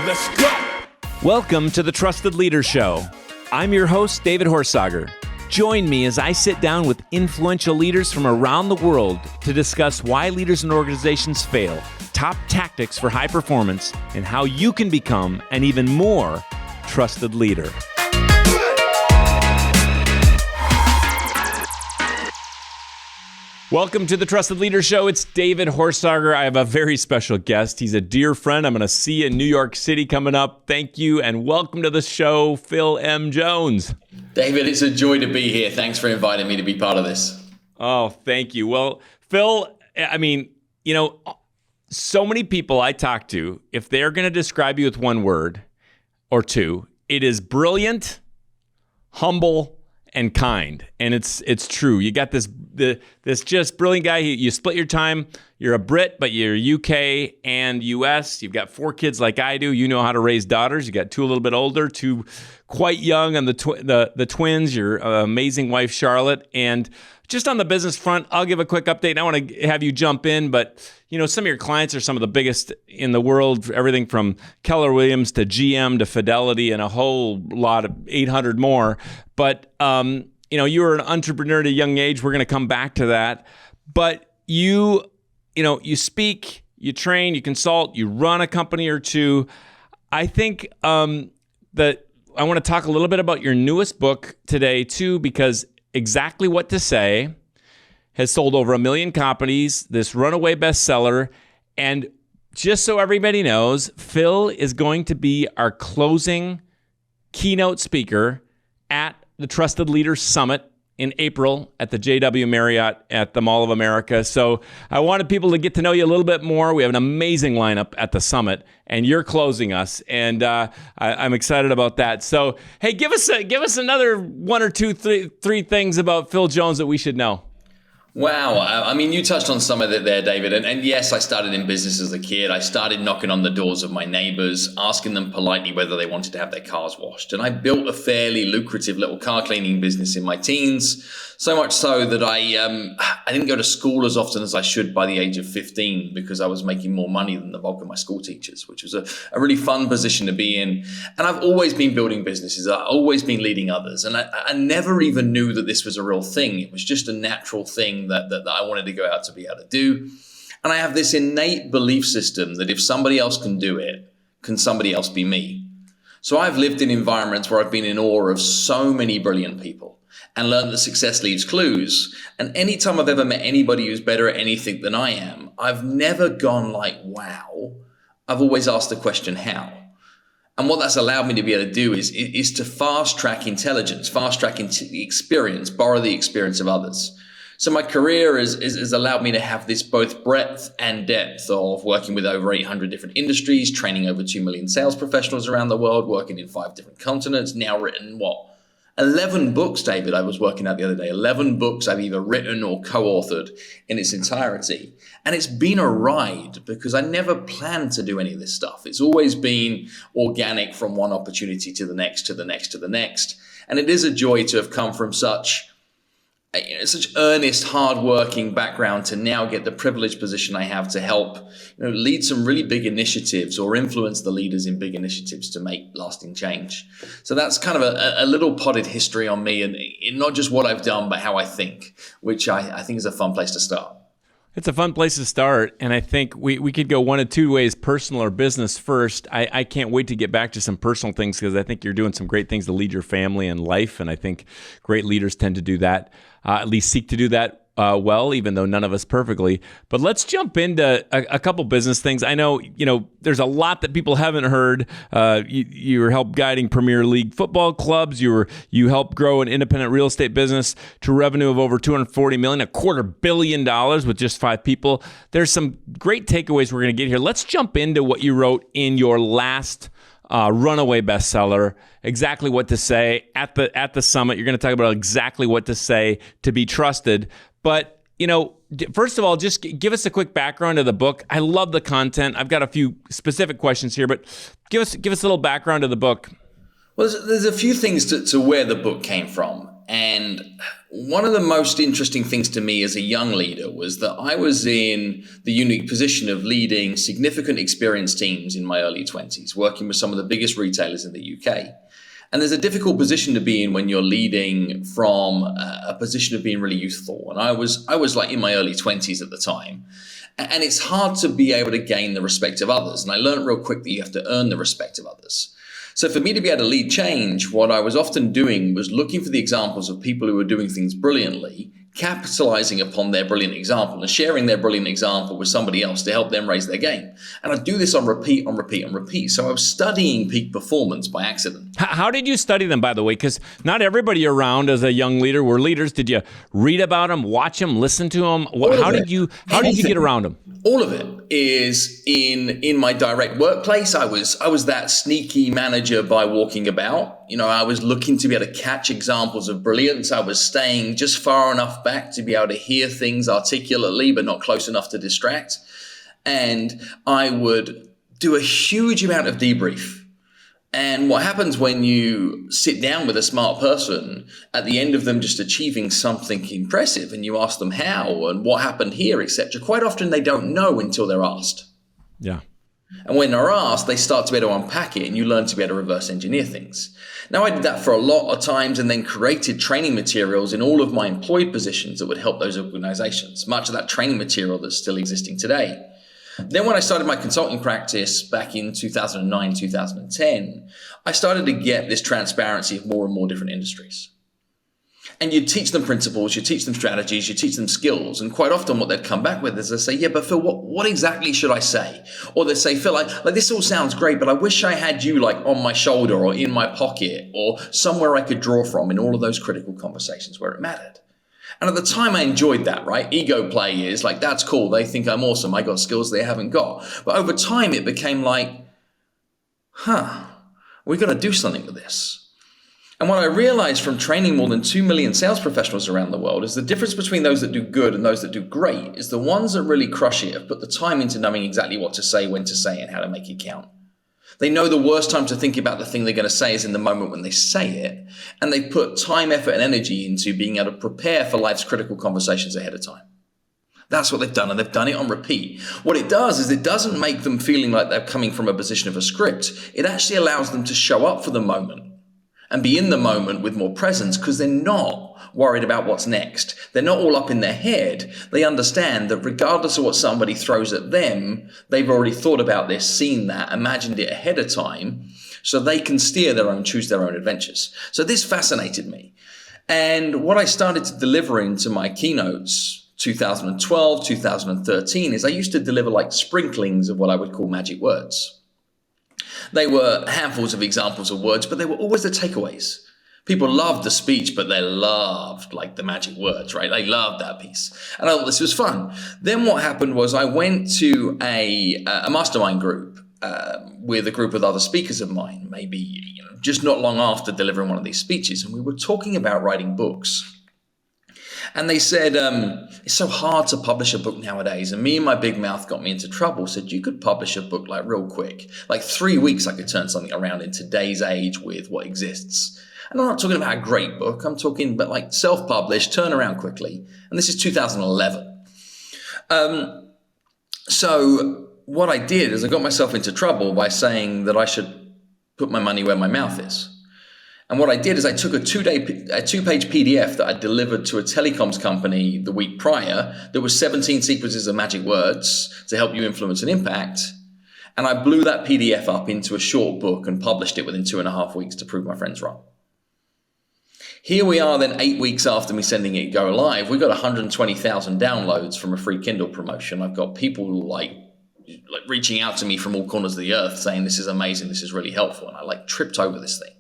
Let's go. Welcome to the Trusted Leader Show. I'm your host, David Horsager. Join me as I sit down with influential leaders from around the world to discuss why leaders and organizations fail, top tactics for high performance, and how you can become an even more trusted leader. Welcome to the Trusted Leader Show. It's David Horsager. I have a very special guest. He's a dear friend. I'm going to see you in New York City coming up. Thank you, and welcome to the show, Phil M. Jones. David, it's a joy to be here. Thanks for inviting me to be part of this. Oh, thank you. Well, Phil, I mean, so many people I talk to, if they're going to describe you with one word or two, it is brilliant, humble, and kind. And it's true. You got this just brilliant guy. You split your time. You're a Brit, but you're UK and US. You've got 4 kids like I do. You know how to raise daughters. You got 2 a little bit older, 2 quite young, and the twins. Your amazing wife Charlotte. And just on the business front, I'll give a quick update. I want to have you jump in, but some of your clients are some of the biggest in the world. Everything from Keller Williams to GM to Fidelity and a whole lot of 800 more. But you were an entrepreneur at a young age. We're going to come back to that. But you speak, you train, you consult, you run a company or two. I think that I want to talk a little bit about your newest book today too, because Exactly What to Say has sold over 1 million copies, this runaway bestseller. And just so everybody knows, Phil is going to be our closing keynote speaker at the Trusted Leaders Summit in April at the JW Marriott at the Mall of America. So I wanted people to get to know you a little bit more. We have an amazing lineup at the summit, and you're closing us, and I'm excited about that. So, hey, give us another 1 or 2, 3 things about Phil Jones that we should know. Wow. I mean, you touched on some of it there, David. And yes, I started in business as a kid. I started knocking on the doors of my neighbors, asking them politely whether they wanted to have their cars washed. And I built a fairly lucrative little car cleaning business in my teens, so much so that I didn't go to school as often as I should by the age of 15 because I was making more money than the bulk of my school teachers, which was a really fun position to be in. And I've always been building businesses. I've always been leading others. And I never even knew that this was a real thing. It was just a natural thing that I wanted to go out to be able to do. And I have this innate belief system that if somebody else can do it, can somebody else be me? So I've lived in environments where I've been in awe of so many brilliant people and learned that success leaves clues. And anytime I've ever met anybody who's better at anything than I am, I've never gone like, wow. I've always asked the question, how? And what that's allowed me to be able to do is to fast track intelligence, fast track experience, borrow the experience of others. So my career has allowed me to have this both breadth and depth of working with over 800 different industries, training over 2 million sales professionals around the world, working in 5 different continents, now written 11 books, David, I was working out the other day. 11 books I've either written or co-authored in its entirety. And it's been a ride because I never planned to do any of this stuff. It's always been organic from one opportunity to the next, to the next, to the next. And it is a joy to have come from such earnest, hardworking background to now get the privileged position I have to help lead some really big initiatives or influence the leaders in big initiatives to make lasting change. So that's kind of a little potted history on me, and not just what I've done, but how I think, which I think is a fun place to start. It's a fun place to start, and I think we could go one of 2 ways, personal or business first. I can't wait to get back to some personal things because I think you're doing some great things to lead your family and life, and I think great leaders tend to do that, at least seek to do that well, even though none of us perfectly. But let's jump into a couple business things. I know, there's a lot that people haven't heard. You were helped guiding Premier League football clubs. You helped grow an independent real estate business to revenue of over $240 million, $250 million with just 5 people. There's some great takeaways we're going to get here. Let's jump into what you wrote in your last runaway bestseller, Exactly What to Say, at the summit. You're going to talk about exactly what to say to be trusted. But, first of all, just give us a quick background of the book. I love the content. I've got a few specific questions here, but give us a little background of the book. Well, there's a few things to where the book came from. And one of the most interesting things to me as a young leader was that I was in the unique position of leading significant experienced teams in my early 20s, working with some of the biggest retailers in the UK. And there's a difficult position to be in when you're leading from a position of being really youthful. And I was like in my early 20s at the time. And it's hard to be able to gain the respect of others. And I learned real quick that you have to earn the respect of others. So for me to be able to lead change, what I was often doing was looking for the examples of people who were doing things brilliantly, capitalizing upon their brilliant example and sharing their brilliant example with somebody else to help them raise their game. And I do this on repeat, on repeat, on repeat. So I was studying peak performance by accident. How did you study them, by the way? Because not everybody around as a young leader were leaders. Did you read about them, watch them, listen to them? How did you get around them? All of it is in my direct workplace. I was that sneaky manager by walking about. I was looking to be able to catch examples of brilliance. I was staying just far enough back to be able to hear things articulately, but not close enough to distract. And I would do a huge amount of debrief. And what happens when you sit down with a smart person at the end of them just achieving something impressive and you ask them how and what happened here, etc. Quite often they don't know until they're asked. Yeah. And when they're asked, they start to be able to unpack it and you learn to be able to reverse engineer things. Now, I did that for a lot of times and then created training materials in all of my employed positions that would help those organizations. Much of that training material that's still existing today. Then when I started my consulting practice back in 2009, 2010, I started to get this transparency of more and more different industries. And you teach them principles, you teach them strategies, you teach them skills. And quite often what they'd come back with is they say, yeah, but Phil, what exactly should I say? Or they say, Phil, like this all sounds great, but I wish I had you like on my shoulder or in my pocket or somewhere I could draw from in all of those critical conversations where it mattered. And at the time I enjoyed that, right? Ego play is like, that's cool. They think I'm awesome. I got skills they haven't got. But over time it became like, we've got to do something with this. And what I realized from training more than 2 million sales professionals around the world is the difference between those that do good and those that do great is the ones that really crush it have put the time into knowing exactly what to say, when to say, and how to make it count. They know the worst time to think about the thing they're going to say is in the moment when they say it. And they put time, effort, and energy into being able to prepare for life's critical conversations ahead of time. That's what they've done, and they've done it on repeat. What it does is it doesn't make them feeling like they're coming from a position of a script. It actually allows them to show up for the moment and be in the moment with more presence because they're not worried about what's next. They're not all up in their head. They understand that regardless of what somebody throws at them, they've already thought about this, seen that, imagined it ahead of time, so they can steer their own, choose their own adventures. So this fascinated me. And what I started to deliver into my keynotes 2012, 2013 is I used to deliver like sprinklings of what I would call magic words. They were handfuls of examples of words, but they were always the takeaways. People loved the speech, but they loved like the magic words, right? They loved that piece. And I thought this was fun. Then what happened was I went to a mastermind group with a group of other speakers of mine, maybe just not long after delivering one of these speeches. And we were talking about writing books. And they said, it's so hard to publish a book nowadays. And me and my big mouth got me into trouble, said you could publish a book like real quick. Like 3 weeks, I could turn something around in today's age with what exists. And I'm not talking about a great book. I'm talking about like self-published, turn around quickly. And this is 2011. So what I did is I got myself into trouble by saying that I should put my money where my mouth is. And what I did is I took a two-page PDF that I delivered to a telecoms company the week prior. There was 17 sequences of magic words to help you influence and impact. And I blew that PDF up into a short book and published it within 2.5 weeks to prove my friends wrong. Here we are then 8 weeks after me sending it go live. We got 120,000 downloads from a free Kindle promotion. I've got people like reaching out to me from all corners of the earth saying, this is amazing, this is really helpful. And I tripped over this thing.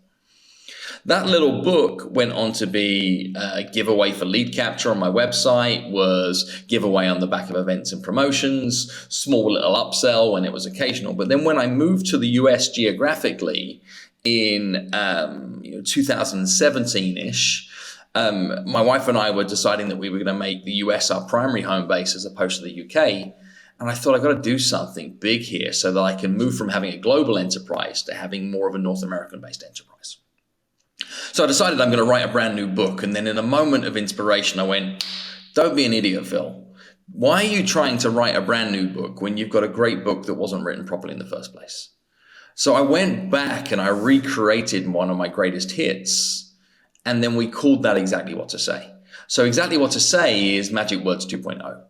That little book went on to be a giveaway for lead capture on my website, was giveaway on the back of events and promotions, small little upsell when it was occasional. But then when I moved to the US geographically in 2017-ish, my wife and I were deciding that we were going to make the US our primary home base as opposed to the UK. And I thought I've got to do something big here so that I can move from having a global enterprise to having more of a North American-based enterprise. So I decided I'm going to write a brand new book. And then in a moment of inspiration, I went, don't be an idiot, Phil. Why are you trying to write a brand new book when you've got a great book that wasn't written properly in the first place? So I went back and I recreated one of my greatest hits. And then we called that Exactly What to Say. So Exactly What to Say is Magic Words 2.0.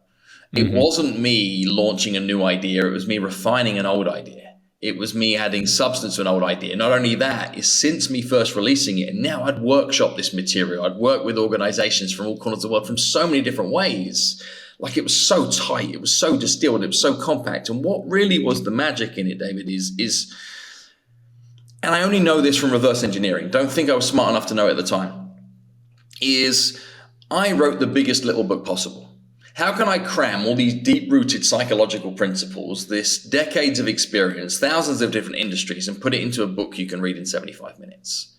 It wasn't me launching a new idea. It was me refining an old idea. It was me adding substance to an old idea. Not only that, is since me first releasing it, and now I'd workshop this material. I'd work with organizations from all corners of the world from so many different ways. Like, it was so tight, it was so distilled, it was so compact. And what really was the magic in it, David, is, and I only know this from reverse engineering, don't think I was smart enough to know it at the time, is I wrote the biggest little book possible. How can I cram all these deep-rooted psychological principles, this decades of experience, thousands of different industries, and put it into a book you can read in 75 minutes?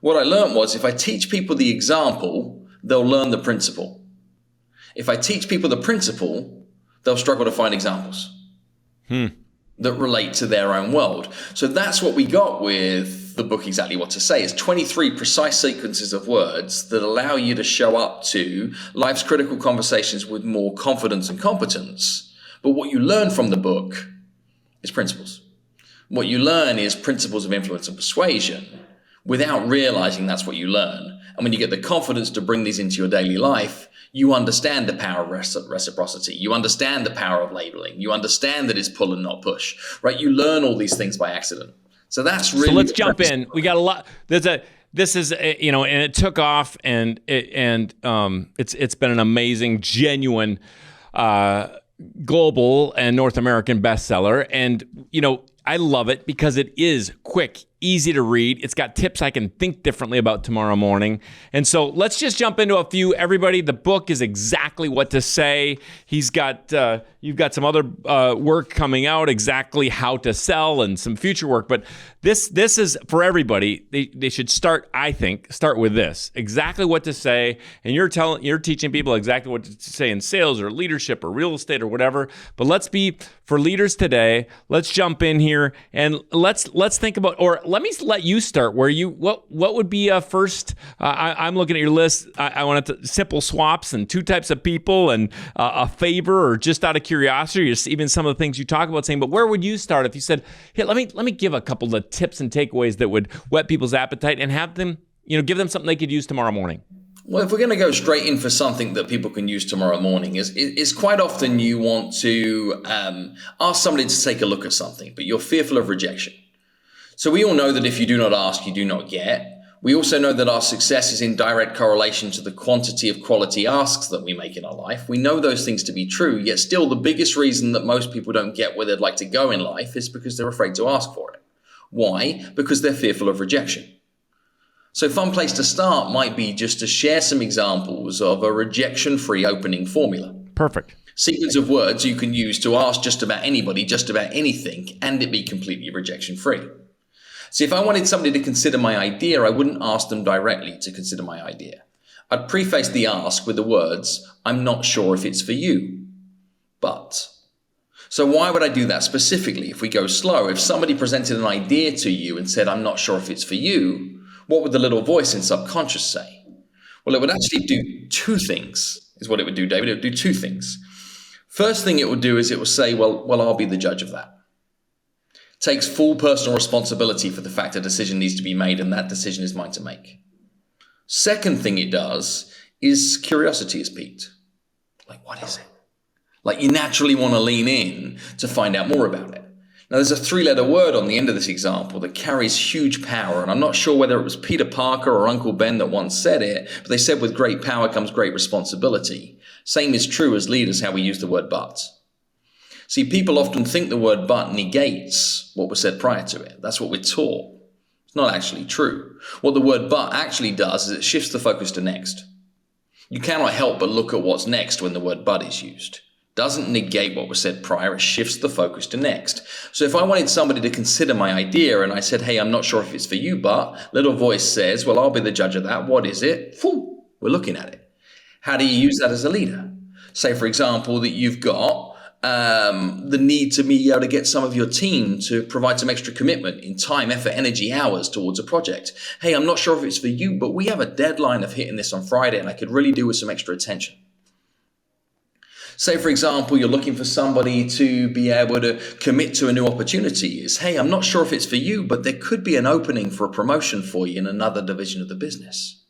What I learned was, if I teach people the example, they'll learn the principle. If I teach people the principle, they'll struggle to find examples that relate to their own world. So that's what we got with the book Exactly What to Say. It's 23 precise sequences of words that allow you to show up to life's critical conversations with more confidence and competence. But what you learn from the book is principles. What you learn is principles of influence and persuasion without realizing that's what you learn. And when you get the confidence to bring these into your daily life, you understand the power of reciprocity. You understand the power of labeling. You understand that it's pull and not push, right? You learn all these things by accident. So that's really. So let's jump in. We got a lot. This is and it took off, and it's been an amazing, genuine, global and North American bestseller. And I love it because it is quick, easy to read. It's got tips I can think differently about tomorrow morning. And so let's just jump into a few. Everybody, the book is Exactly What to Say. You've got some other work coming out, Exactly How to Sell, and some future work. But this is for everybody. They should start with this. Exactly what to say. And you're teaching people exactly what to say in sales or leadership or real estate or whatever. But let's be, for leaders today, let's jump in here and let's think about, or let me let you start. What would be a first? I'm looking at your list. I wanted simple swaps and two types of people and a favor, or just out of curiosity, or even some of the things you talk about saying. But where would you start if you said, "Hey, let me give a couple of tips and takeaways that would whet people's appetite and have them, give them something they could use tomorrow morning"? Well, if we're going to go straight in for something that people can use tomorrow morning, is quite often you want to ask somebody to take a look at something, but you're fearful of rejection. So we all know that if you do not ask, you do not get. We also know that our success is in direct correlation to the quantity of quality asks that we make in our life. We know those things to be true, yet still the biggest reason that most people don't get where they'd like to go in life is because they're afraid to ask for it. Why? Because they're fearful of rejection. So a fun place to start might be just to share some examples of a rejection-free opening formula. Perfect. Sequence of words you can use to ask just about anybody, just about anything, and it be completely rejection-free. See, if I wanted somebody to consider my idea, I wouldn't ask them directly to consider my idea. I'd preface the ask with the words, "I'm not sure if it's for you, but." So why would I do that specifically? If we go slow, if somebody presented an idea to you and said, "I'm not sure if it's for you," what would the little voice in subconscious say? Well, it would actually do two things, is what it would do, David. It would do two things. First thing it would do is it would say, well, I'll be the judge of that. Takes full personal responsibility for the fact a decision needs to be made, and that decision is mine to make. Second thing it does is curiosity is piqued. Like, what is it? Like, you naturally want to lean in to find out more about it. Now, there's a three-letter word on the end of this example that carries huge power, and I'm not sure whether it was Peter Parker or Uncle Ben that once said it, but they said with great power comes great responsibility. Same is true as leaders, how we use the word but. See, people often think the word but negates what was said prior to it. That's what we're taught. It's not actually true. What the word but actually does is it shifts the focus to next. You cannot help but look at what's next when the word but is used. Doesn't negate what was said prior, it shifts the focus to next. So if I wanted somebody to consider my idea and I said, "Hey, I'm not sure if it's for you, but," little voice says, "Well, I'll be the judge of that. What is it?" We're looking at it. How do you use that as a leader? Say, for example, that you've got the need to be able to get some of your team to provide some extra commitment in time, effort, energy, hours towards a project. Hey, I'm not sure if it's for you, but we have a deadline of hitting this on Friday and I could really do with some extra attention. Say, for example, you're looking for somebody to be able to commit to a new opportunity. Is, hey, I'm not sure if it's for you, but there could be an opening for a promotion for you in another division of the business.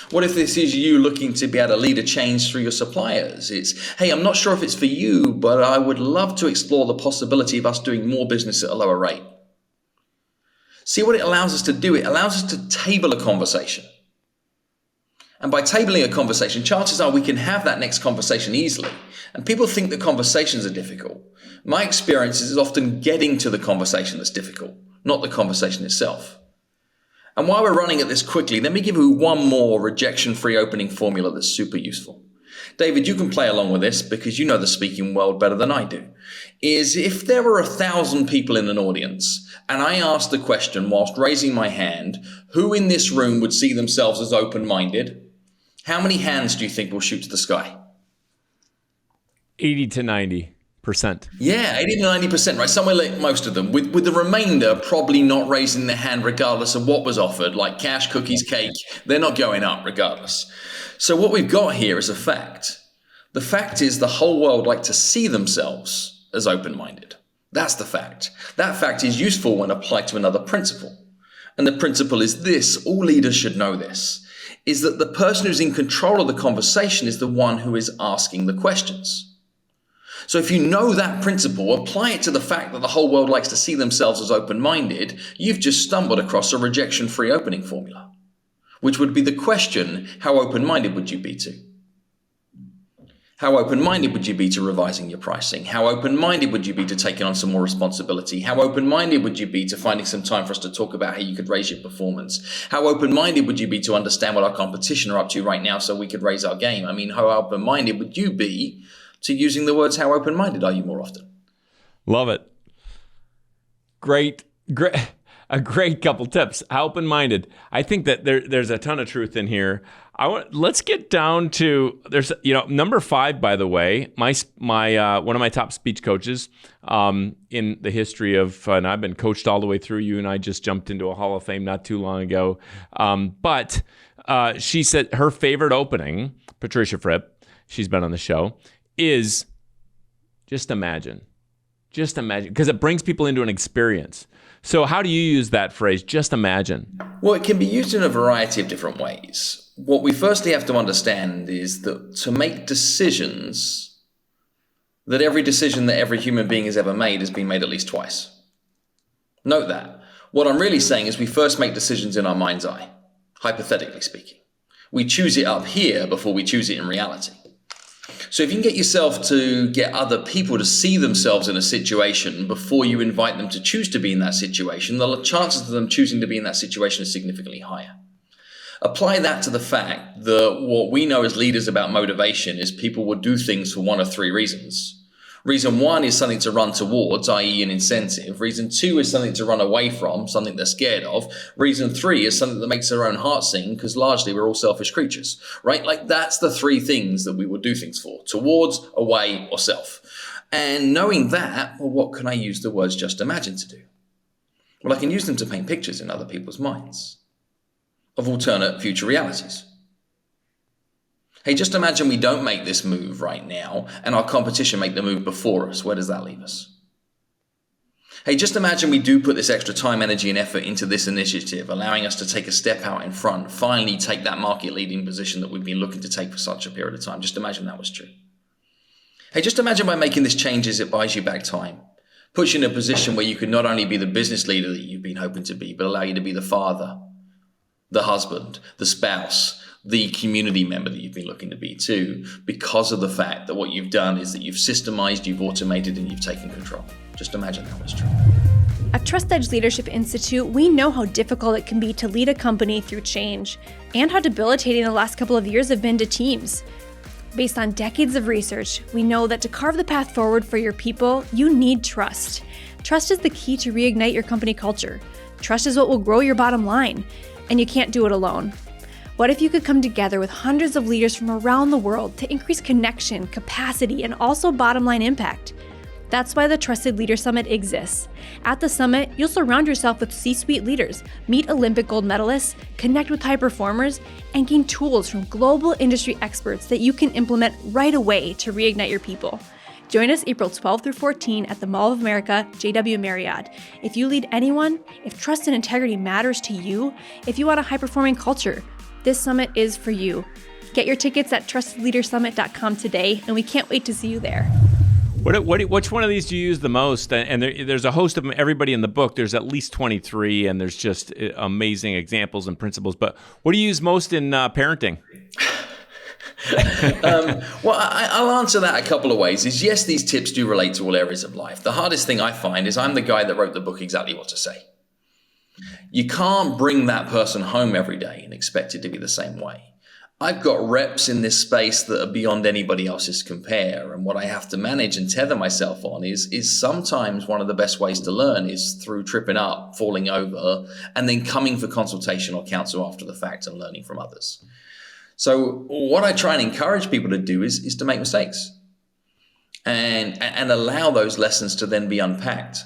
What if this is you looking to be able to lead a change through your suppliers? It's, hey, I'm not sure if it's for you, but I would love to explore the possibility of us doing more business at a lower rate. See what it allows us to do? It allows us to table a conversation. And by tabling a conversation, chances are we can have that next conversation easily. And people think that conversations are difficult. My experience is often getting to the conversation that's difficult, not the conversation itself. And while we're running at this quickly, let me give you one more rejection-free opening formula that's super useful. David, you can play along with this because you know the speaking world better than I do. Is if there were 1,000 people in an audience and I asked the question whilst raising my hand, who in this room would see themselves as open-minded? How many hands do you think will shoot to the sky? 80 to 90%. Yeah, 80 to 90%, right? Somewhere like most of them, with the remainder probably not raising their hand regardless of what was offered, like cash, cookies, cake. They're not going up regardless. So what we've got here is a fact. The fact is the whole world like to see themselves as open-minded. That's the fact. That fact is useful when applied to another principle. And the principle is this, all leaders should know this, is that the person who's in control of the conversation is the one who is asking the questions. So if you know that principle, apply it to the fact that the whole world likes to see themselves as open-minded, you've just stumbled across a rejection-free opening formula, which would be the question, how open-minded would you be to? How open-minded would you be to revising your pricing? How open-minded would you be to taking on some more responsibility? How open-minded would you be to finding some time for us to talk about how you could raise your performance? How open-minded would you be to understand what our competition are up to right now so we could raise our game? I mean, how open-minded would you be to using the words, how open-minded are you more often? Love it. Great. A great couple tips. How open-minded. I think that there's a ton of truth in here. Let's get down to number 5. By the way, my one of my top speech coaches in the history of, and I've been coached all the way through. You and I just jumped into a Hall of Fame not too long ago. But she said her favorite opening, Patricia Fripp, she's been on the show, is just imagine, because it brings people into an experience. So how do you use that phrase, just imagine? Well, it can be used in a variety of different ways. What we firstly have to understand is that to make decisions, that every decision that every human being has ever made has been made at least twice. Note that. What I'm really saying is we first make decisions in our mind's eye, hypothetically speaking. We choose it up here before we choose it in reality. So if you can get yourself to get other people to see themselves in a situation before you invite them to choose to be in that situation, the chances of them choosing to be in that situation is significantly higher. Apply that to the fact that what we know as leaders about motivation is people will do things for one of 3 reasons. Reason 1 is something to run towards, i.e. an incentive. Reason 2 is something to run away from, something they're scared of. Reason 3 is something that makes their own heart sing, because largely we're all selfish creatures, right? Like that's the 3 things that we will do things for, towards, away, or self. And knowing that, well, what can I use the words just imagine to do? Well, I can use them to paint pictures in other people's minds of alternate future realities. Hey, just imagine we don't make this move right now and our competition make the move before us. Where does that leave us? Hey, just imagine we do put this extra time, energy, and effort into this initiative, allowing us to take a step out in front, finally take that market leading position that we've been looking to take for such a period of time. Just imagine that was true. Hey, just imagine by making this changes, it buys you back time, puts you in a position where you could not only be the business leader that you've been hoping to be, but allow you to be the father, the husband, the spouse, the community member that you've been looking to be too, because of the fact that what you've done is that you've systemized, you've automated, and you've taken control. Just imagine that was true. At Trust Edge Leadership Institute, we know how difficult it can be to lead a company through change and how debilitating the last couple of years have been to teams. Based on decades of research, we know that to carve the path forward for your people, you need trust. Trust is the key to reignite your company culture. Trust is what will grow your bottom line, and you can't do it alone. What if you could come together with hundreds of leaders from around the world to increase connection, capacity, and also bottom line impact? That's why the Trusted Leader Summit exists. At the summit, you'll surround yourself with C-suite leaders, meet Olympic gold medalists, connect with high performers, and gain tools from global industry experts that you can implement right away to reignite your people. Join us April 12 through 14 at the Mall of America, JW Marriott. If you lead anyone, if trust and integrity matters to you, if you want a high-performing culture, this summit is for you. Get your tickets at trustedleadersummit.com today, and we can't wait to see you there. Which one of these do you use the most? And there's a host of them, everybody in the book. There's at least 23, and there's just amazing examples and principles. But what do you use most in parenting? Well, I'll answer that a couple of ways. Is yes, these tips do relate to all areas of life. The hardest thing I find is I'm the guy that wrote the book exactly what to say. You can't bring that person home every day and expect it to be the same way. I've got reps in this space that are beyond anybody else's compare. And what I have to manage and tether myself on is sometimes one of the best ways to learn is through tripping up, falling over, and then coming for consultation or counsel after the fact and learning from others. So what I try and encourage people to do is to make mistakes and allow those lessons to then be unpacked.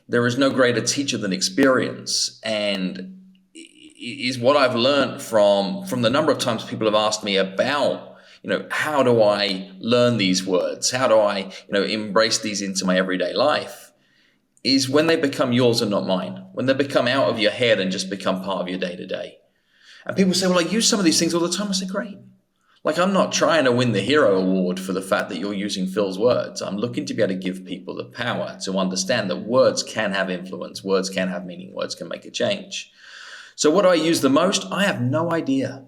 There is no greater teacher than experience, and is what I've learned from the number of times people have asked me about, how do I learn these words? How do I, embrace these into my everyday life? Is when they become yours and not mine, when they become out of your head and just become part of your day to day. And people say, well, I use some of these things all the time. I say, great. Like, I'm not trying to win the hero award for the fact that you're using Phil's words. I'm looking to be able to give people the power to understand that words can have influence, words can have meaning, words can make a change. So what do I use the most? I have no idea.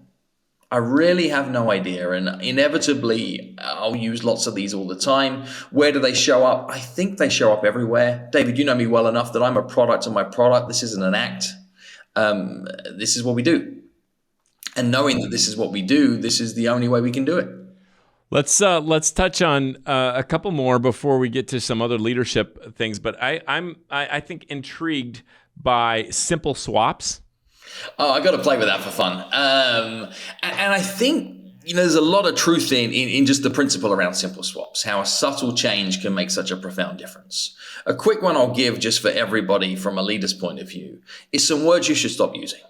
I really have no idea. And inevitably, I'll use lots of these all the time. Where do they show up? I think they show up everywhere. David, you know me well enough that I'm a product of my product. This isn't an act. This is what we do. And knowing that this is what we do, this is the only way we can do it. Let's touch on a couple more before we get to some other leadership things. But I think intrigued by simple swaps. Oh, I got to play with that for fun. And I think, there's a lot of truth in just the principle around simple swaps, how a subtle change can make such a profound difference. A quick one I'll give just for everybody from a leader's point of view is some words you should stop using.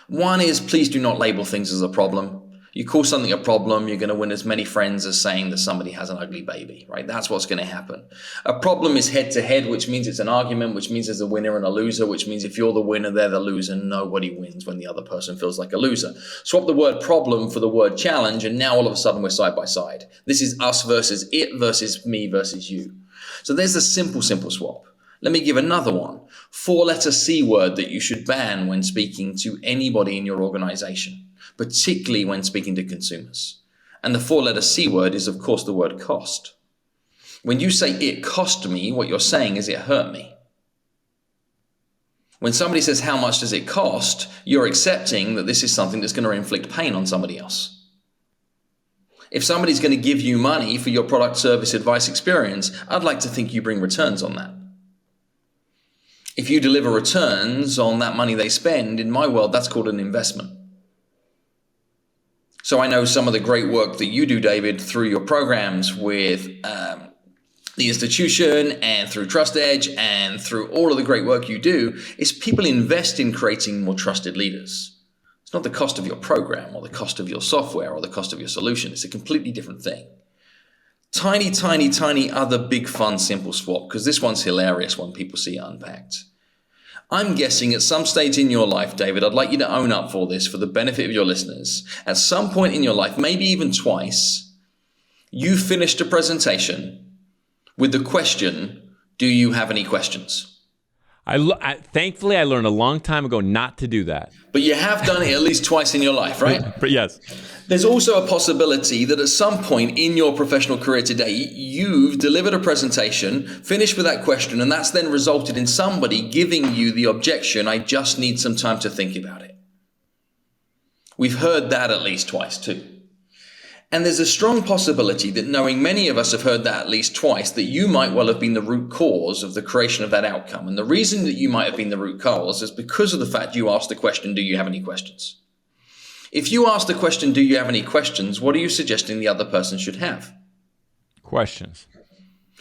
One is, please do not label things as a problem. You call something a problem, you're going to win as many friends as saying that somebody has an ugly baby, right? That's what's going to happen. A problem is head to head, which means it's an argument, which means there's a winner and a loser, which means if you're the winner, they're the loser. Nobody wins when the other person feels like a loser. Swap the word problem for the word challenge, and now all of a sudden we're side by side. This is us versus it versus me versus you. So there's a simple swap. Let me give another one. 4-letter C word that you should ban when speaking to anybody in your organization, particularly when speaking to consumers. And the 4-letter C word is, of course, the word cost. When you say it cost me, what you're saying is it hurt me. When somebody says, how much does it cost? You're accepting that this is something that's going to inflict pain on somebody else. If somebody's going to give you money for your product, service, advice, experience, I'd like to think you bring returns on that. If you deliver returns on that money they spend, in my world, that's called an investment. So I know some of the great work that you do, David, through your programs with the institution and through Trust Edge and through all of the great work you do is people invest in creating more trusted leaders. It's not the cost of your program or the cost of your software or the cost of your solution. It's a completely different thing. Tiny, tiny, tiny other big fun simple swap, because this one's hilarious when people see it unpacked. I'm guessing at some stage in your life, David, I'd like you to own up for this for the benefit of your listeners. At some point in your life, maybe even twice, you finished a presentation with the question, do you have any questions? Thankfully, I learned a long time ago not to do that. But you have done it at least twice in your life, right? But yes. There's also a possibility that at some point in your professional career today, you've delivered a presentation, finished with that question, and that's then resulted in somebody giving you the objection, I just need some time to think about it. We've heard that at least twice too. And there's a strong possibility that knowing many of us have heard that at least twice, that you might well have been the root cause of the creation of that outcome. And the reason that you might have been the root cause is because of the fact you asked the question, do you have any questions? If you ask the question, do you have any questions? What are you suggesting the other person should have? Questions.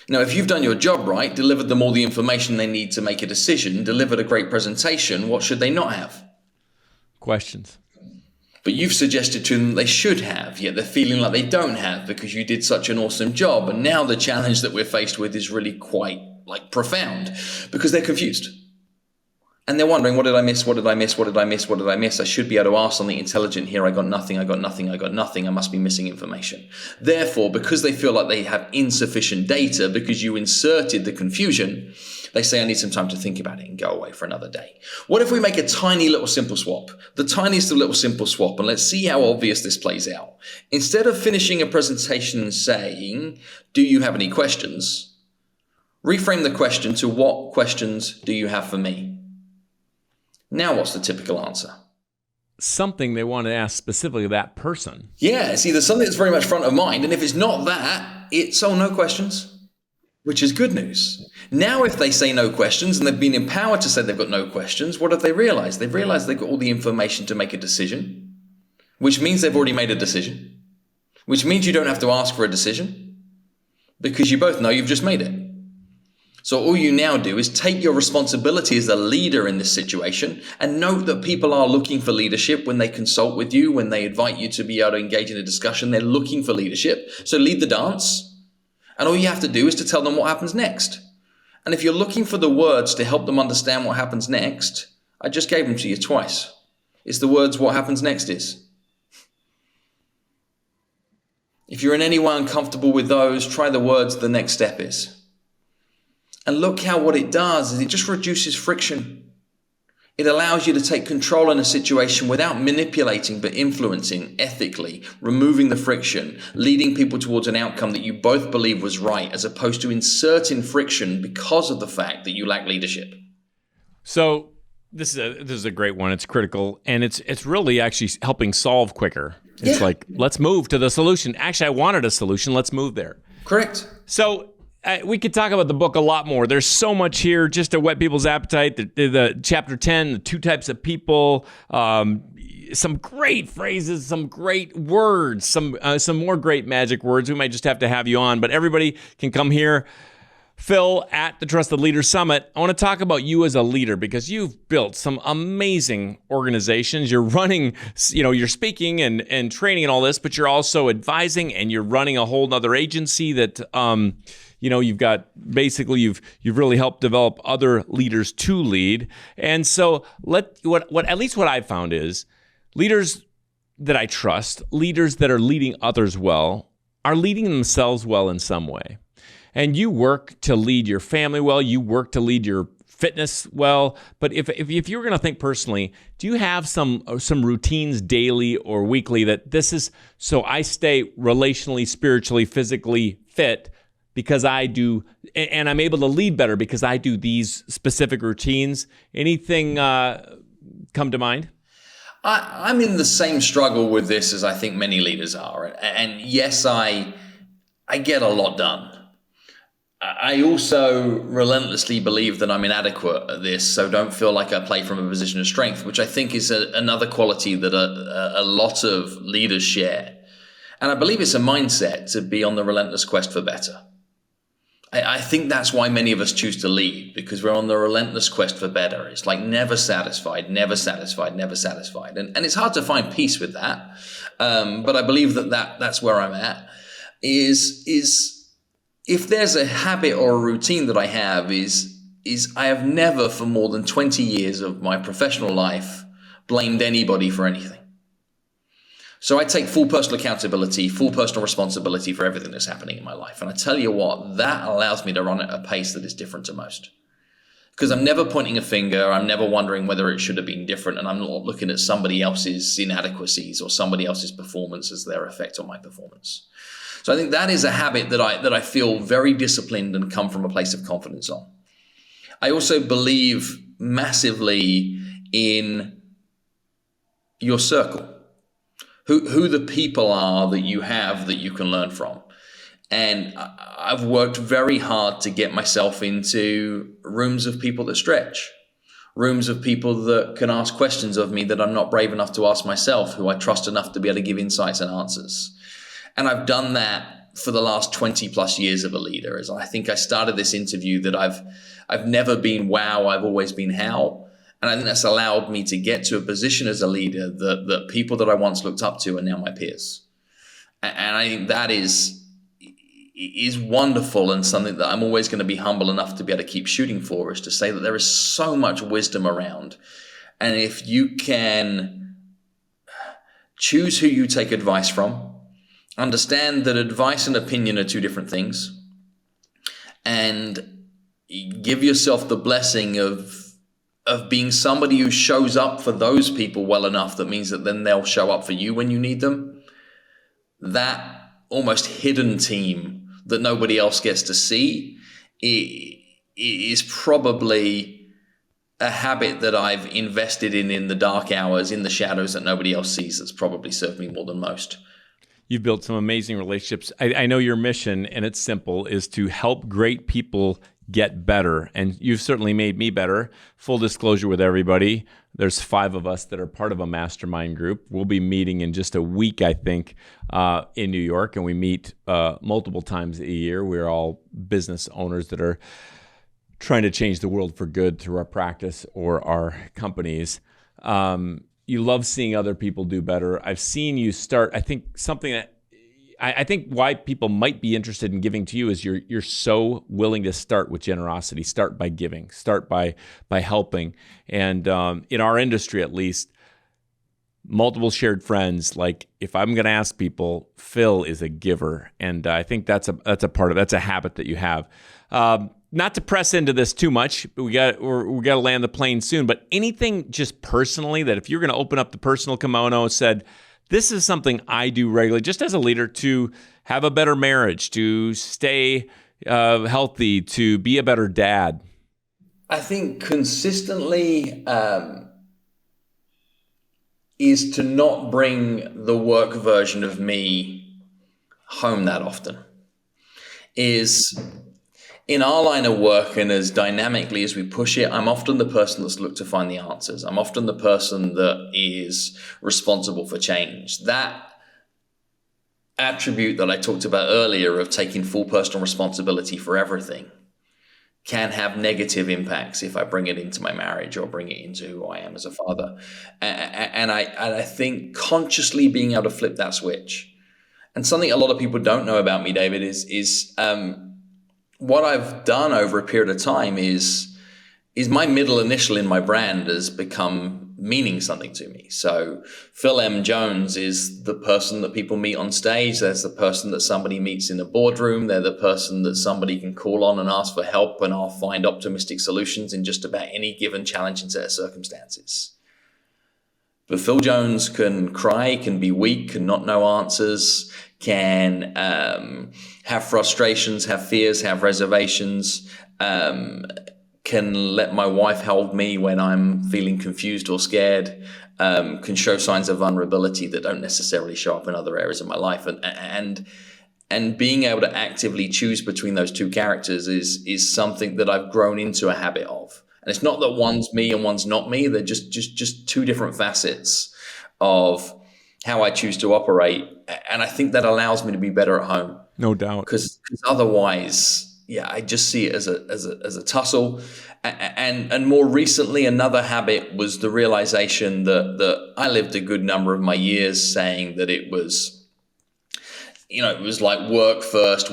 Now, if you've done your job right, delivered them all the information they need to make a decision, delivered a great presentation, what should they not have? Questions. But you've suggested to them they should have, yet they're feeling like they don't have because you did such an awesome job. And now the challenge that we're faced with is really quite profound because they're confused. And they're wondering, what did I miss? What did I miss? What did I miss? What did I miss? I should be able to ask something intelligent here. I got nothing. I got nothing. I got nothing. I must be missing information. Therefore, because they feel like they have insufficient data because you inserted the confusion, they say, I need some time to think about it and go away for another day. What if we make a tiny little simple swap? The tiniest little simple swap, and let's see how obvious this plays out. Instead of finishing a presentation and saying, do you have any questions? Reframe the question to, what questions do you have for me? Now what's the typical answer? Something they want to ask specifically that person. Yeah, it's either something that's very much front of mind, and if it's not that, it's, oh, no questions, which is good news. Now if they say no questions and they've been empowered to say they've got no questions, what have they realized? They've realized they've got all the information to make a decision, which means they've already made a decision, which means you don't have to ask for a decision because you both know you've just made it. So all you now do is take your responsibility as a leader in this situation and note that people are looking for leadership when they consult with you, when they invite you to be able to engage in a discussion, they're looking for leadership. So lead the dance. And all you have to do is to tell them what happens next. And if you're looking for the words to help them understand what happens next, I just gave them to you twice. It's the words, what happens next is. If you're in any way uncomfortable with those, try the words, the next step is. And look how what it does is it just reduces friction. It allows you to take control in a situation without manipulating, but influencing ethically, removing the friction, leading people towards an outcome that you both believe was right, as opposed to inserting friction because of the fact that you lack leadership. So this is a great one. It's critical, and it's really actually helping solve quicker. It's like, let's move to the solution. Actually, I wanted a solution. Let's move there. Correct. So we could talk about the book a lot more. There's so much here just to whet people's appetite. The chapter 10, the 2 types of people, some great phrases, some great words, some more great magic words. We might just have to have you on, but everybody can come here. Phil at the Trusted Leader Summit. I want to talk about you as a leader because you've built some amazing organizations. You're running, you're speaking and training and all this, but you're also advising and you're running a whole other agency that, you've got basically you've really helped develop other leaders to lead. And so at least what I've found is leaders that I trust, leaders that are leading others well, are leading themselves well in some way. And you work to lead your family well, you work to lead your fitness well. But if you were going to think personally, do you have some routines daily or weekly that this is so I stay relationally, spiritually, physically fit because I do, and I'm able to lead better because I do these specific routines? Anything come to mind? I'm in the same struggle with this as I think many leaders are. And yes, I get a lot done. I also relentlessly believe that I'm inadequate at this, so don't feel like I play from a position of strength, which I think is another quality that a lot of leaders share. And I believe it's a mindset to be on the relentless quest for better. I think that's why many of us choose to lead, because we're on the relentless quest for better. It's like never satisfied, never satisfied, never satisfied. And it's hard to find peace with that. But I believe that's where I'm at, is if there's a habit or a routine that I have is I have never for more than 20 years of my professional life blamed anybody for anything. So I take full personal accountability, full personal responsibility for everything that's happening in my life. And I tell you what, that allows me to run at a pace that is different to most. Because I'm never pointing a finger, I'm never wondering whether it should have been different, and I'm not looking at somebody else's inadequacies or somebody else's performance as their effect on my performance. So I think that is a habit that I feel very disciplined and come from a place of confidence on. I also believe massively in your circle, who the people are that you have that you can learn from. And I've worked very hard to get myself into rooms of people that stretch, rooms of people that can ask questions of me that I'm not brave enough to ask myself, who I trust enough to be able to give insights and answers. And I've done that for the last 20 plus years of a leader. As I think I started this interview that I've never been wow, I've always been how. And I think that's allowed me to get to a position as a leader that people that I once looked up to are now my peers. And I think that is wonderful, and something that I'm always going to be humble enough to be able to keep shooting for, is to say that there is so much wisdom around. And if you can choose who you take advice from, understand that advice and opinion are two different things, and give yourself the blessing of being somebody who shows up for those people well enough, that means that then they'll show up for you when you need them. That almost hidden team that nobody else gets to see is probably a habit that I've invested in the dark hours, in the shadows that nobody else sees, that's probably served me more than most. You've built some amazing relationships. I know your mission, and it's simple, is to help great people get better. And you've certainly made me better. Full disclosure with everybody, there's 5 of us that are part of a mastermind group. We'll be meeting in just a week, I think, in New York, and we meet multiple times a year. We're all business owners that are trying to change the world for good through our practice or our companies. You love seeing other people do better. I've seen you start, I think something that I think why people might be interested in giving to you is you're so willing to start with generosity, start by giving, start by helping. And in our industry, at least, multiple shared friends, like if I'm going to ask people, Phil is a giver. And I think that's a part of, that's a habit that you have. Not to press into this too much, we got to land the plane soon, but anything just personally that if you're going to open up the personal kimono, said, this is something I do regularly, just as a leader, to have a better marriage, to stay healthy, to be a better dad? I think consistently is to not bring the work version of me home that often. Is in our line of work, and as dynamically as we push it, I'm often the person that's looked to find the answers. I'm often the person that is responsible for change. That attribute that I talked about earlier of taking full personal responsibility for everything can have negative impacts if I bring it into my marriage or bring it into who I am as a father. And I think consciously being able to flip that switch. And something a lot of people don't know about me, David, is what I've done over a period of time is my middle initial in my brand has become meaning something to me. So Phil M. Jones is the person that people meet on stage. There's the person that somebody meets in a boardroom. They're the person that somebody can call on and ask for help, and I'll find optimistic solutions in just about any given challenging set of circumstances. But Phil Jones can cry, can be weak, can not know answers, can have frustrations, have fears, have reservations, can let my wife hold me when I'm feeling confused or scared, can show signs of vulnerability that don't necessarily show up in other areas of my life. And being able to actively choose between those two characters is something that I've grown into a habit of. And it's not that one's me and one's not me. They're just two different facets of how I choose to operate. And I think that allows me to be better at home. No doubt. Because otherwise, yeah, I just see it as a tussle. And more recently, another habit was the realization that I lived a good number of my years saying that it was, it was like work first.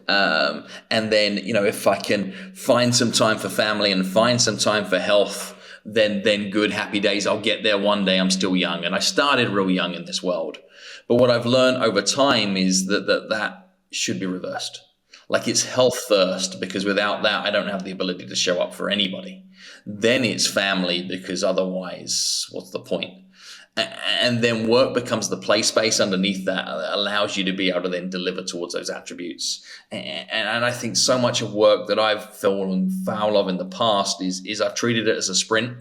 And then, if I can find some time for family and find some time for health, then good, happy days. I'll get there one day. I'm still young. And I started real young in this world. But what I've learned over time is that should be reversed. Like it's health first, because without that, I don't have the ability to show up for anybody. Then it's family, because otherwise, what's the point? And then work becomes the play space underneath that allows you to be able to then deliver towards those attributes. And I think so much of work that I've fallen foul of in the past is I've treated it as a sprint.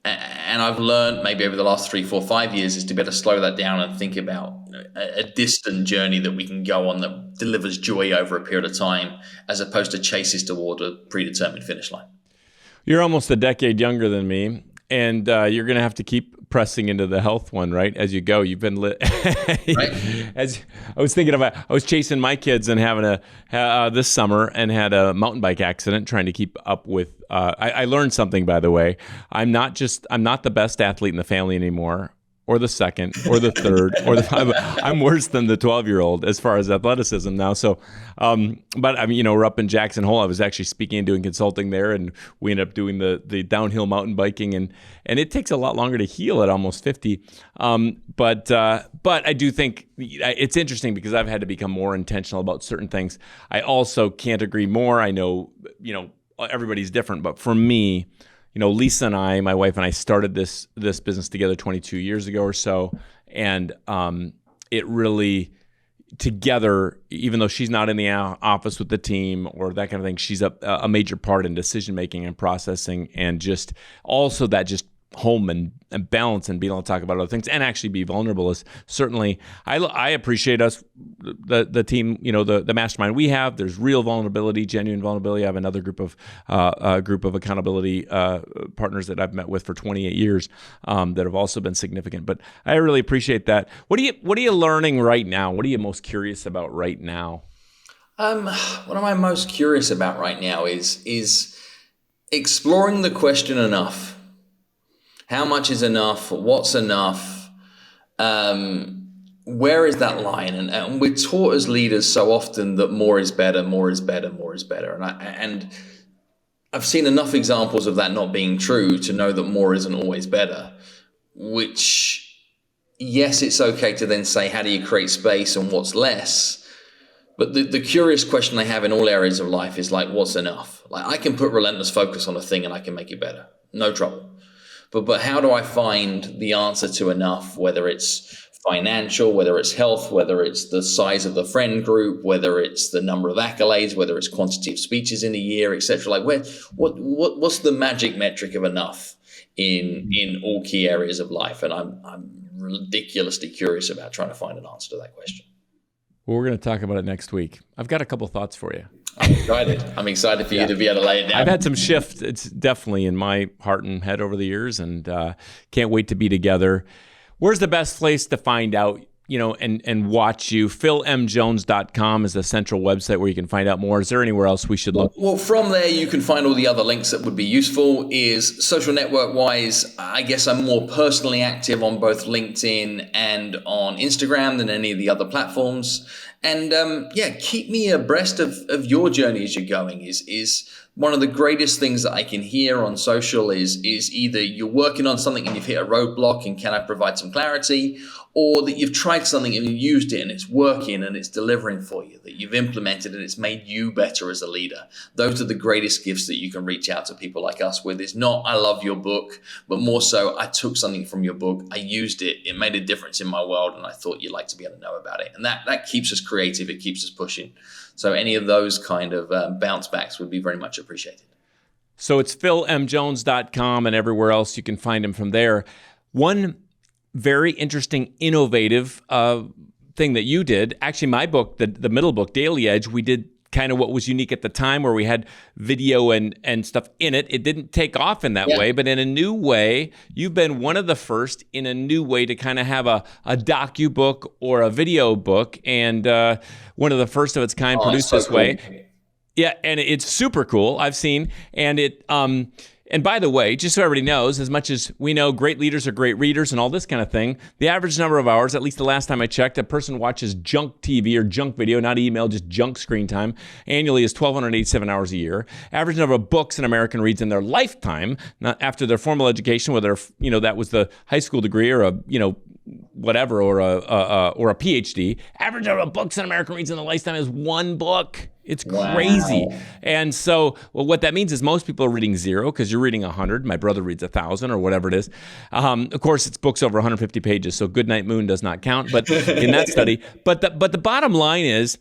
And I've learned maybe over the last 3, 4, 5 years is to be able to slow that down and think about a distant journey that we can go on that delivers joy over a period of time, as opposed to chases toward a predetermined finish line. You're almost a decade younger than me, and you're going to have to keep pressing into the health one, right? As you go, you've been right. As I was thinking about, I was chasing my kids and having this summer and had a mountain bike accident trying to keep up with. I learned something, by the way. I'm not the best athlete in the family anymore, or the second, or the third, or I'm worse than the 12-year-old as far as athleticism now. So, but I mean, we're up in Jackson Hole. I was actually speaking and doing consulting there, and we ended up doing the downhill mountain biking, and it takes a lot longer to heal at almost 50. But I do think it's interesting because I've had to become more intentional about certain things. I also can't agree more. I know, everybody's different, but for me, Lisa and I, my wife and I, started this business together 22 years ago or so, and it really, together, even though she's not in the office with the team or that kind of thing, she's a major part in decision making and processing, and just also that just home and balance and being able to talk about other things and actually be vulnerable is certainly, I appreciate us, the team, the mastermind we have. There's real vulnerability, genuine vulnerability. I have another group of accountability partners that I've met with for 28 years that have also been significant. But I really appreciate that. What are you learning right now? What are you most curious about right now? What am I most curious about right now is exploring the question enough. How much is enough? What's enough? Where is that line? And we're taught as leaders so often that more is better, more is better, more is better. And I've seen enough examples of that not being true to know that more isn't always better, which, yes, it's okay to then say, how do you create space and what's less? But the curious question I have in all areas of life is like, what's enough? Like, I can put relentless focus on a thing and I can make it better. No trouble. But how do I find the answer to enough, whether it's financial, whether it's health, whether it's the size of the friend group, whether it's the number of accolades, whether it's quantity of speeches in a year, etc. Like, what's the magic metric of enough in all key areas of life? And I'm ridiculously curious about trying to find an answer to that question. Well, we're going to talk about it next week. I've got a couple thoughts for you. I'm excited. I'm excited for you to be able to lay it down. I've had some shift. It's definitely in my heart and head over the years, and can't wait to be together. Where's the best place to find out, and watch you? PhilMJones.com is the central website where you can find out more. Is there anywhere else we should look? Well, from there, you can find all the other links that would be useful. Is social network-wise, I guess I'm more personally active on both LinkedIn and on Instagram than any of the other platforms. And keep me abreast of your journey as you're going. Is one of the greatest things that I can hear on social is either you're working on something and you've hit a roadblock and can I provide some clarity, or that you've tried something and you used it and it's working and it's delivering for you, that you've implemented and it's made you better as a leader. Those are the greatest gifts that you can reach out to people like us with. It's not, I love your book, but more so, I took something from your book, I used it, it made a difference in my world, and I thought you'd like to be able to know about it. And that keeps us creative, it keeps us pushing. So any of those kind of bounce backs would be very much appreciated. So it's PhilMJones.com, and everywhere else you can find him from there. One very interesting, innovative thing that you did, actually my book, the middle book, Daily Edge, we did kind of what was unique at the time, where we had video and stuff in it. It didn't take off in that way, but in a new way. You've been one of the first in a new way to kind of have a docu-book or a video book, and one of the first of its kind produced this way. Yeah, and it's super cool. I've seen, and it and by the way, just so everybody knows, as much as we know great leaders are great readers and all this kind of thing, the average number of hours, at least the last time I checked, a person watches junk TV or junk video, not email, just junk screen time, annually is 1,287 hours a year. Average number of books an American reads in their lifetime, not after their formal education, whether that was the high school degree or a whatever, or a PhD. Average number of books an American reads in a lifetime is one book. It's crazy. Wow. And so, what that means is most people are reading 0 because you're reading 100. My brother reads 1,000 or whatever it is. Of course, it's books over 150 pages, so Goodnight Moon does not count. But in that study, but the bottom line is,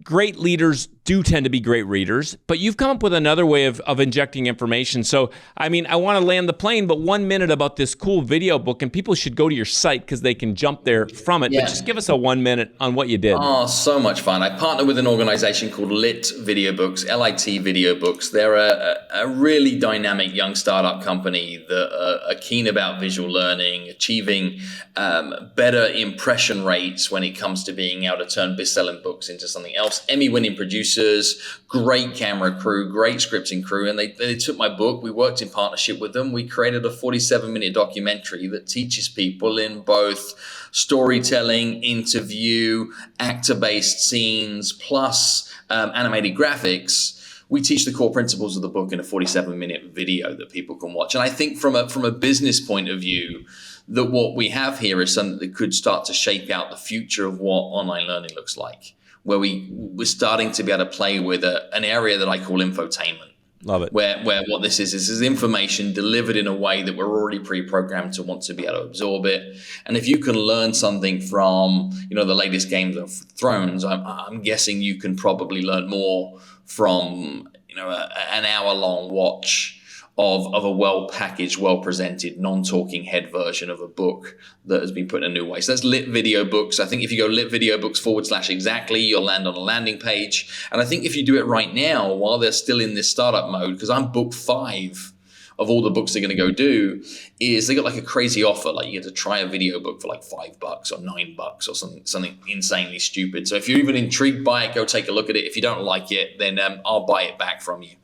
great leaders do tend to be great readers, but you've come up with another way of injecting information. So, I mean, I want to land the plane, but 1 minute about this cool video book, and people should go to your site because they can jump there from it. Yeah. But just give us a 1 minute on what you did. Oh, so much fun. I partner with an organization called Lit Video Books, LIT Video Books. They're a really dynamic young startup company that are keen about visual learning, achieving better impression rates when it comes to being able to turn best-selling books into something else. Emmy-winning producers, great camera crew, great scripting crew, and they took my book. We worked in partnership with them. We created a 47-minute documentary that teaches people in both storytelling, interview, actor-based scenes, plus animated graphics. We teach the core principles of the book in a 47-minute video that people can watch. And I think from a business point of view, that what we have here is something that could start to shape out the future of what online learning looks like, where we're starting to be able to play with an area that I call infotainment. Love it. Where what this is information delivered in a way that we're already pre-programmed to want to be able to absorb it. And if you can learn something from, the latest Game of Thrones, I'm guessing you can probably learn more from, an hour-long watch of a well-packaged, well-presented, non-talking head version of a book that has been put in a new way. So that's Lit Video Books. I think if you go litvideobooks.com/exactly, you'll land on a landing page. And I think if you do it right now, while they're still in this startup mode, because I'm book 5 of all the books they're going to go do, is they got like a crazy offer. Like you get to try a video book for like $5 or $9 or something insanely stupid. So if you're even intrigued by it, go take a look at it. If you don't like it, then I'll buy it back from you.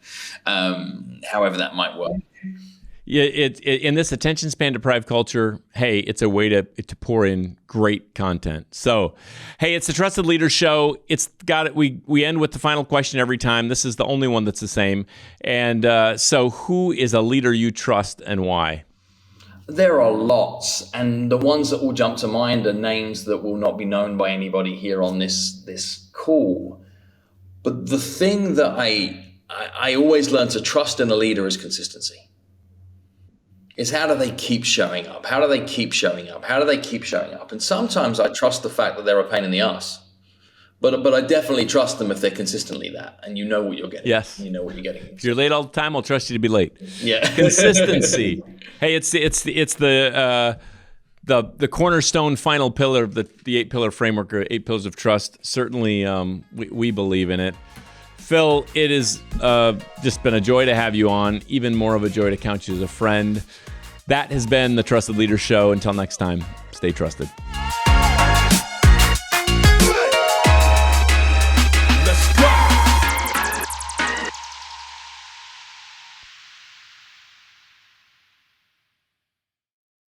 However that might work. Yeah, in this attention span deprived culture, hey, it's a way to pour in great content. So, hey, it's the Trusted Leader Show. It's got it. We end with the final question every time. This is the only one that's the same. And so, who is a leader you trust and why? There are lots, and the ones that will jump to mind are names that will not be known by anybody here on this call. But the thing that I always learn to trust in a leader is consistency. Is how do they keep showing up? How do they keep showing up? How do they keep showing up? And sometimes I trust the fact that they're a pain in the ass. But I definitely trust them if they're consistently that, and you know what you're getting. Yes. You know what you're getting. If you're late all the time, I'll trust you to be late. Yeah. Consistency. Hey, it's the cornerstone final pillar of the 8-pillar framework, or 8 pillars of trust. Certainly, we believe in it. Phil, it has just been a joy to have you on. Even more of a joy to count you as a friend. That has been the Trusted Leader Show. Until next time, stay trusted.